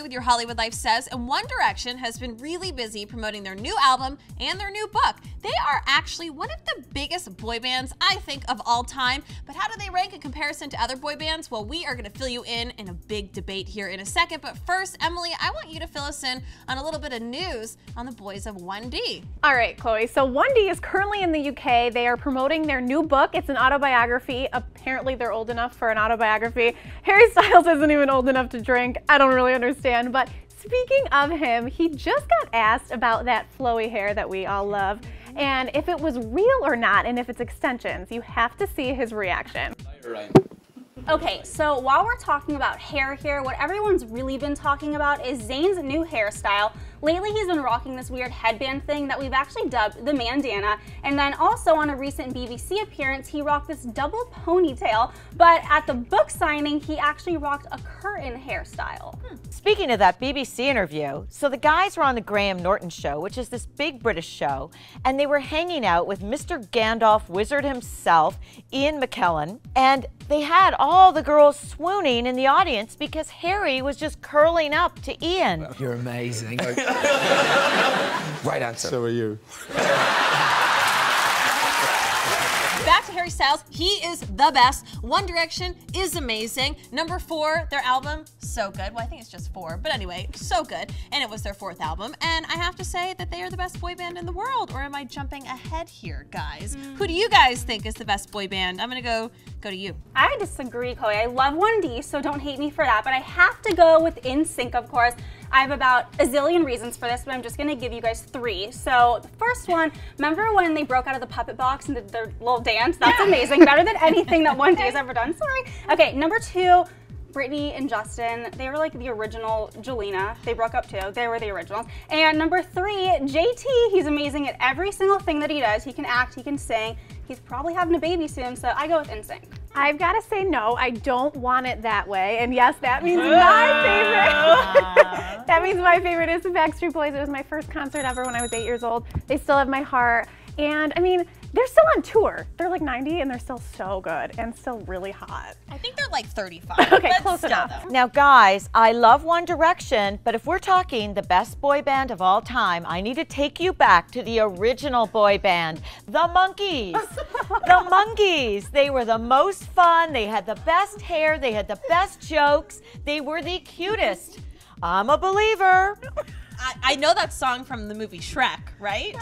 With your Hollywood Life Says, and One Direction has been really busy promoting their new album and their new book. They are actually one of the biggest boy bands, I think, of all time. But how do they rank in comparison to other boy bands? Well, we are going to fill you in a big debate here in a second. But first, Emily, I want you to fill us in on a little bit of news on the boys of 1D. All right, Chloe. So 1D is currently in the UK. They are promoting their new book. It's an autobiography. Apparently, they're old enough for an autobiography. Harry Styles isn't even old enough to drink. I don't really understand. But speaking of him, he just got asked about that flowy hair that we all love, and if it was real or not, and if it's extensions. You have to see his reaction. Okay, so while we're talking about hair here, what everyone's really been talking about is Zayn's new hairstyle. Lately, he's been rocking this weird headband thing that we've actually dubbed the bandana. And then also on a recent BBC appearance, he rocked this double ponytail. But at the book signing, he actually rocked a curtain hairstyle. Speaking of that BBC interview, so the guys were on the Graham Norton show, which is this big British show, and they were hanging out with Mr. Gandalf Wizard himself, Ian McKellen, and they had all the girls swooning in the audience because Harry was just curling up to Ian. You're amazing. Right answer. So are you. Back to Harry Styles, he is the best. One Direction is amazing. Number 4, their album, so good. Well, I think it's just 4, but anyway, so good. And it was their 4th album. And I have to say that they are the best boy band in the world. Or am I jumping ahead here, guys? Who do you guys think is the best boy band? I'm gonna go to you. I disagree, Chloe. I love 1D, so don't hate me for that. But I have to go with NSYNC, of course. I have about a zillion reasons for this, but I'm just going to give you guys 3. So the first one, remember when they broke out of the puppet box and did their little dance? That's amazing. Better than anything that 1D has ever done. Sorry. Okay, number 2, Britney and Justin. They were like the original Jelena. They broke up too. They were the originals. And number 3, JT. He's amazing at every single thing that he does. He can act, he can sing. He's probably having a baby soon, so I go with NSYNC. I've got to say no, I don't want it that way. And yes, that means my favorite. That means my favorite is the Backstreet Boys. It was my first concert ever when I was 8 years old. They still have my heart. And I mean, they're still on tour. They're like 90 and they're still so good and still really hot. I think they're like 35. Okay, close enough. Now guys, I love One Direction, but if we're talking the best boy band of all time, I need to take you back to the original boy band, the Monkees. The Monkees. They were the most fun, they had the best hair, they had the best jokes, they were the cutest. I'm a believer. I know that song from the movie Shrek, right?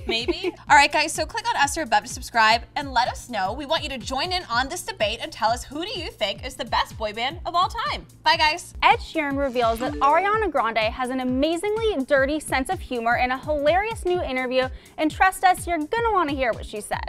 Maybe? All right, guys, so click on us or above to subscribe and let us know. We want you to join in on this debate and tell us who do you think is the best boy band of all time. Bye, guys. Ed Sheeran reveals that Ariana Grande has an amazingly dirty sense of humor in a hilarious new interview, and trust us, you're gonna want to hear what she said.